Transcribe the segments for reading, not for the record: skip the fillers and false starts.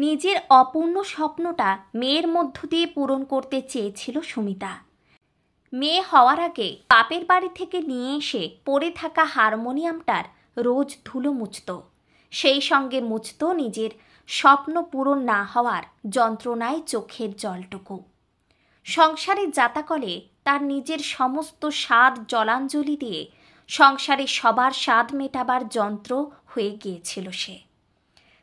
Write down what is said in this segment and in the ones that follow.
নিজের অপূর্ণ স্বপ্নটা মেয়ের মধ্য দিয়ে পূরণ করতে চেয়েছিল সুমিতা। মেয়ে হওয়ার আগে বাপের বাড়ি থেকে নিয়ে এসে পড়ে থাকা হারমোনিয়ামটার রোজ ধুলো মুছত, সেই সঙ্গে মুছত নিজের স্বপ্ন পূরণ না হওয়ার যন্ত্রণায় চোখের জলটুকু। সংসারের জাতাকলে তার নিজের সমস্ত স্বাদ জলাঞ্জলি দিয়ে সংসারে সবার স্বাদ মেটাবার যন্ত্র হয়ে গিয়েছিল সে।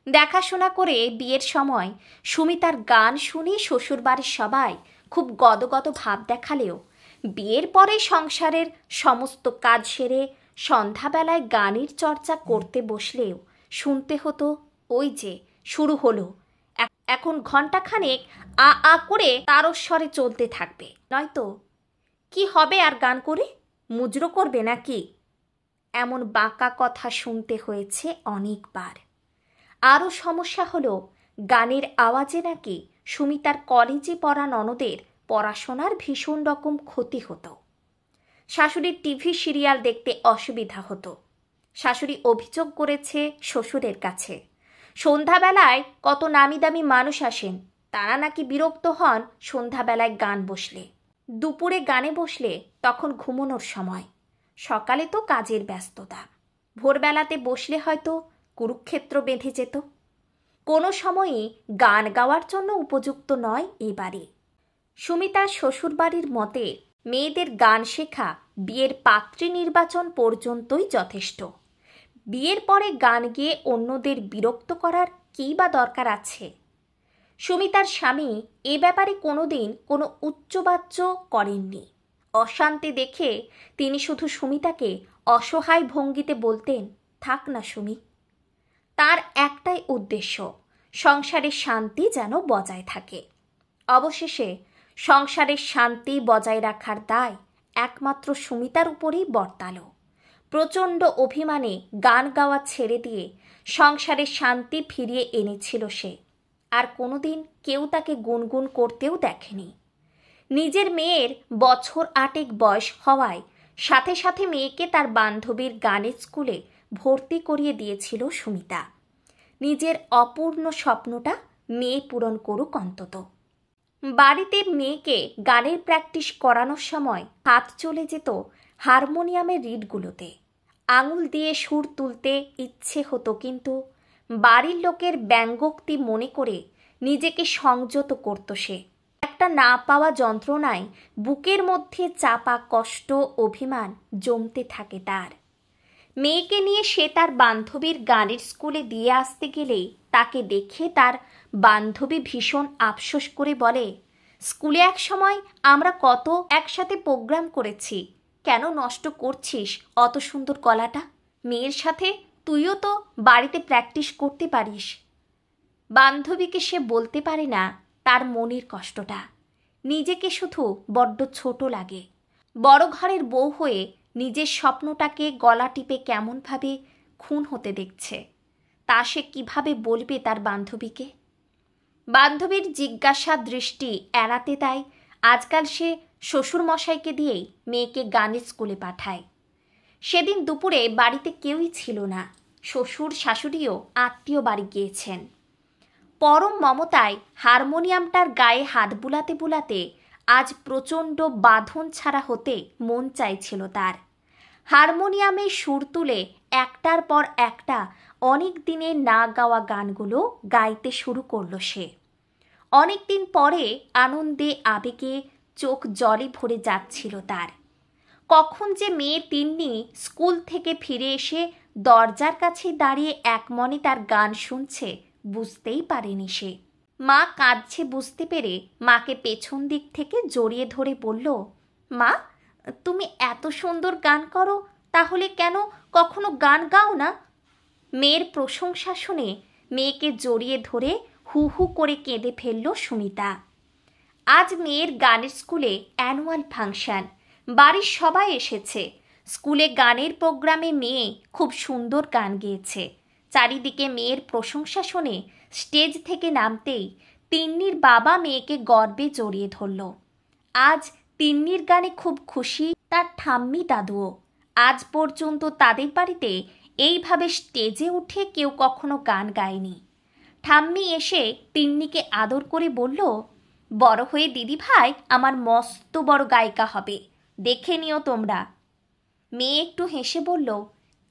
দেখাশোনা করে বিয়ের সময় সুমিতার গান শুনে শ্বশুরবাড়ির সবাই খুব গদগদ ভাব দেখালেও বিয়ের পরে সংসারের সমস্ত কাজ সেরে সন্ধ্যাবেলায় গানের চর্চা করতে বসলেও শুনতে হতো, ওই যে শুরু হলো, এখন ঘণ্টাখানেক আ আ করে তারস্বরে চলতে থাকবে, নয়তো কি হবে আর গান করে, মুজরো করবে নাকি? এমন বাঁকা কথা শুনতে হয়েছে অনেকবার। আরও সমস্যা হলো, গানের আওয়াজে নাকি সুমিতার কলেজে পড়া ননদের পড়াশোনার ভীষণ রকম ক্ষতি হতো। শাশুড়ির টিভি সিরিয়াল দেখতে অসুবিধা হতো। শাশুড়ি অভিযোগ করেছে শ্বশুরের কাছে, সন্ধ্যাবেলায় কত নামি দামি মানুষ আসেন, তারা নাকি বিরক্ত হন সন্ধ্যাবেলায় গান বসলে। দুপুরে গানে বসলে তখন ঘুমানোর সময়, সকালে তো কাজের ব্যস্ততা, ভোরবেলাতে বসলে হয়তো কুরুক্ষেত্র বেঁধে যেত। কোনো সময়ই গান গাওয়ার জন্য উপযুক্ত নয় এ বাড়ি। সুমিতার শ্বশুরবাড়ির মতে মেয়েদের গান শেখা বিয়ের পাত্রী নির্বাচন পর্যন্তই যথেষ্ট। বিয়ের পরে গান গেয়ে অন্যদের বিরক্ত করার কী বা দরকার আছে? সুমিতার স্বামী এ ব্যাপারে কোনোদিন কোনো উচ্চবাচ্য করেননি। অশান্তি দেখে তিনি শুধু সুমিতাকে অসহায় ভঙ্গিতে বলতেন, থাক না সুমি। তার একটাই উদ্দেশ্য, সংসারের শান্তি যেন বজায় থাকে। অবশেষে সংসারের শান্তি বজায় রাখার দায় একমাত্র সুমিতার উপরেই বর্তালো। প্রচণ্ড অভিমানে গান গাওয়া ছেড়ে দিয়ে সংসারের শান্তি ফিরিয়ে এনেছিল সে। আর কোনোদিন কেউ তাকে গুনগুন করতেও দেখেনি। নিজের মেয়ের বছর 8 বয়স হওয়ায় সাথে সাথে মেয়েকে তার বান্ধবীর গানের স্কুলে ভর্তি করিয়ে দিয়েছিল সুমিতা। নিজের অপূর্ণ স্বপ্নটা মেয়ে পূরণ করুক অন্তত। বাড়িতে মেয়েকে গানের প্র্যাকটিস করানোর সময় হাত চলে যেত হারমোনিয়ামের রিডগুলোতে। আঙুল দিয়ে সুর তুলতে ইচ্ছে হতো, কিন্তু বাড়ির লোকের ব্যঙ্গোক্তি মনে করে নিজেকে সংযত করত সে। একটা না পাওয়া যন্ত্রণায় বুকের মধ্যে চাপা কষ্ট, অভিমান জমতে থাকে তার। মেয়েকে নিয়ে সে তার বান্ধবীর গানের স্কুলে দিয়ে আসতে গেলেই তাকে দেখে তার বান্ধবী ভীষণ আফসোস করে বলে, স্কুলে এক সময় আমরা কত একসাথে প্রোগ্রাম করেছি, কেন নষ্ট করছিস অত সুন্দর গলাটা? মেয়ের সাথে তুইও তো বাড়িতে প্র্যাকটিস করতে পারিস। বান্ধবীকে সে বলতে পারে না তার মনের কষ্টটা। নিজেকে শুধু বড্ড ছোট লাগে। বড় ঘরের বউ হয়ে নিজের স্বপ্নটাকে গলা টিপে কেমনভাবে খুন হতে দেখছে, তা সে কিভাবে বলবে তার বান্ধবীকে? বান্ধবীর জিজ্ঞাসা দৃষ্টি এড়াতে তাই আজকাল সে শ্বশুরমশাইকে দিয়েই মেয়েকে গানের স্কুলে পাঠায়। সেদিন দুপুরে বাড়িতে কেউই ছিল না। শ্বশুর শাশুড়িও আত্মীয় বাড়ি গিয়েছেন। পরম মমতায় হারমোনিয়ামটার গায়ে হাত বুলাতে বুলাতে আজ প্রচণ্ড বাঁধন ছাড়া হতে মন চাইছিল তার। হারমোনিয়ামে সুর তুলে একটার পর একটা অনেক দিনের না গাওয়া গানগুলো গাইতে শুরু করল সে। অনেক দিন পরে আনন্দে আবেগে চোখ জলে ভরে যাচ্ছিল তার। কখন যে মেয়ে তিন্নি স্কুল থেকে ফিরে এসে দরজার কাছে দাঁড়িয়ে একমনে তার গান শুনছে বুঝতেই পারেনি সে। মা কাঁদছে বুঝতে পেরে মাকে পেছন দিক থেকে জড়িয়ে ধরে বলল, মা, তুমি এত সুন্দর গান করো, তাহলে কেন কখনো গান গাও না? মেয়ের প্রশংসা শুনে মেয়েকে জড়িয়ে ধরে হু হু করে কেঁদে ফেলল সুমিতা। আজ মেয়ের গানের স্কুলে অ্যানুয়াল ফাংশন, বাড়ির সবাই এসেছে। স্কুলে গানের প্রোগ্রামে মেয়ে খুব সুন্দর গান গেয়েছে। চারিদিকে মেয়ের প্রশংসা শুনে স্টেজ থেকে নামতেই তিন্নির বাবা মেয়েকে গর্বে জড়িয়ে ধরল। আজ তিন্নির গানে খুব খুশি তার ঠাম্মি দাদুও। আজ পর্যন্ত তাদের বাড়িতে এইভাবে স্টেজে উঠে কেউ কখনো গান গায়নি। ঠাম্মি এসে তিন্নিকে আদর করে বলল, বড় হয়ে দিদি ভাই আমার মস্ত বড় গায়িকা হবে, দেখে নিও তোমরা। মেয়ে একটু হেসে বলল,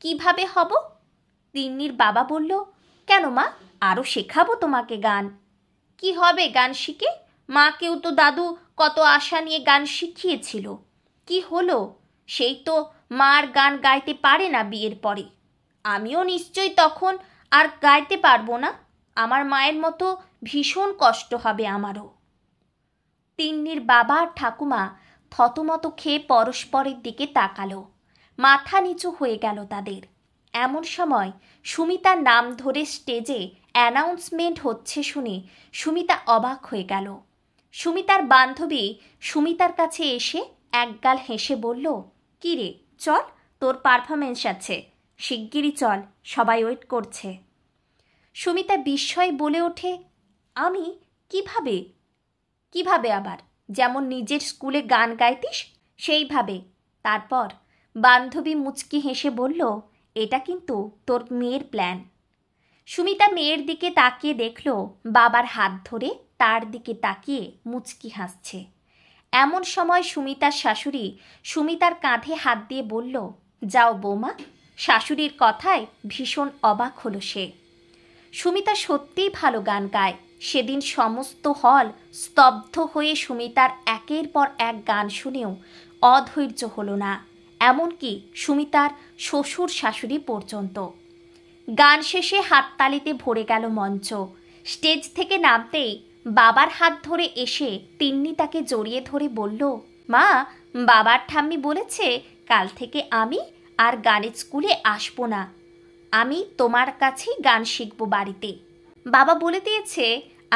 কিভাবে হব? তিন্নির বাবা বলল, কেন মা, আরও শেখাবো তোমাকে গান। কি হবে গান শিখে? মাকেও তো দাদু কত আশা নিয়ে গান শিখিয়েছিল, কি হলো? সেই তো মার গান গাইতে পারে না বিয়ের পরে। আমিও নিশ্চয়ই তখন আর গাইতে পারবো না, আমার মায়ের মতো ভীষণ কষ্ট হবে আমারও। তিন্নির বাবা আর ঠাকুমা থতমত খেয়ে পরস্পরের দিকে তাকালো, মাথা নিচু হয়ে গেল তাদের। এমন সময় সুমিতার নাম ধরে স্টেজে অ্যানাউন্সমেন্ট হচ্ছে শুনে সুমিতা অবাক হয়ে গেল। সুমিতার বান্ধবী সুমিতার কাছে এসে একগাল হেসে বলল, কি রে, চল, তোর পারফরমেন্স আছে, শিগগিরই চল, সবাই ওয়েট করছে। সুমিতা বিস্ময়ে বলে ওঠে, আমি? কিভাবে? কিভাবে আবার? যেমন নিজের স্কুলে গান গাইতিস সেইভাবে। তারপর বান্ধবী মুচকি হেসে বলল, এটা কিন্তু তোর মেয়ের প্ল্যান। সুমিতা মেয়ের দিকে তাকিয়ে দেখল বাবার হাত ধরে তার দিকে তাকিয়ে মুচকি হাসছে। এমন সময় সুমিতার শাশুড়ি সুমিতার কাঁধে হাত দিয়ে বলল, যাও বৌমা। শাশুড়ির কথায় ভীষণ অবাক হলো সে। সুমিতা সত্যিই ভালো গান গায়। সেদিন সমস্ত হল স্তব্ধ হয়ে সুমিতার একের পর এক গান শুনেও অধৈর্য হলো না, এমনকি সুমিতার শ্বশুর শাশুড়ি পর্যন্ত। গান শেষে হাততালিতে ভরে গেল মঞ্চ। স্টেজ থেকে নামতেই বাবার হাত ধরে এসে তিন্নি তাকে জড়িয়ে ধরে বলল, মা, বাবার ঠাম্মি বলেছে কাল থেকে আমি আর গানের স্কুলে আসবো না, আমি তোমার কাছেই গান শিখবো বাড়িতে। বাবা বলে দিয়েছে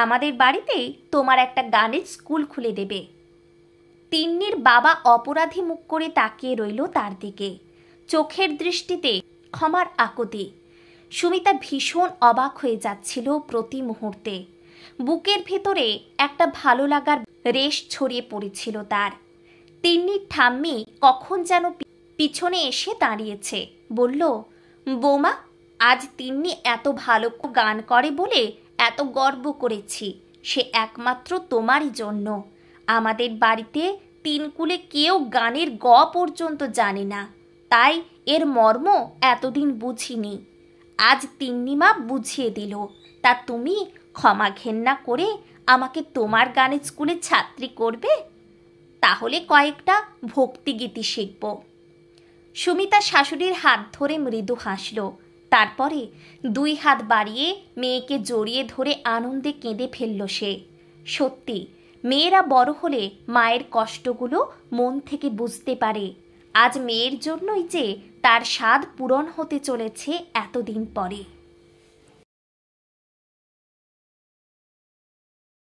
আমাদের বাড়িতেই তোমার একটা গানের স্কুল খুলে দেবে। তিন্নির বাবা অপরাধী মুখ করে তাকিয়ে রইল তার দিকে, চোখের দৃষ্টিতে ক্ষমার আকুতি। সুমিতা ভীষণ অবাক হয়ে যাচ্ছিল প্রতি মুহূর্তে। বুকের ভেতরে একটা ভালো লাগার রেশ ছড়িয়ে পড়েছিল তার। তিন্নির ঠাম্মি কখন যেন পিছনে এসে দাঁড়িয়েছে, বলল, বৌমা, আজ তিন্নি এত ভালো গান করে বলে এত গর্ব করেছি, সে একমাত্র তোমারই জন্য। আমাদের বাড়িতে তিনকুলে কেউ গানের গ পর্যন্ত জানে না, তাই এর মর্ম এতদিন বুঝিনি। আজ তিন্নিমা বুঝিয়ে দিল, তা তুমি ক্ষমা ঘেন্না করে আমাকে তোমার গানের স্কুলে ছাত্রী করবে? তাহলে কয়েকটা ভক্তিগীতি শিখব। সুমিতা শাশুড়ির হাত ধরে মৃদু হাসল, তারপরে দুই হাত বাড়িয়ে মেয়েকে জড়িয়ে ধরে আনন্দে কেঁদে ফেলল সে। সত্যি, মেয়েরা বড় হলে মায়ের কষ্টগুলো মন থেকে বুঝতে পারে। আজ মেয়ের জন্যই যে তার স্বাদ পূরণ হতে চলেছে এতদিন পরে।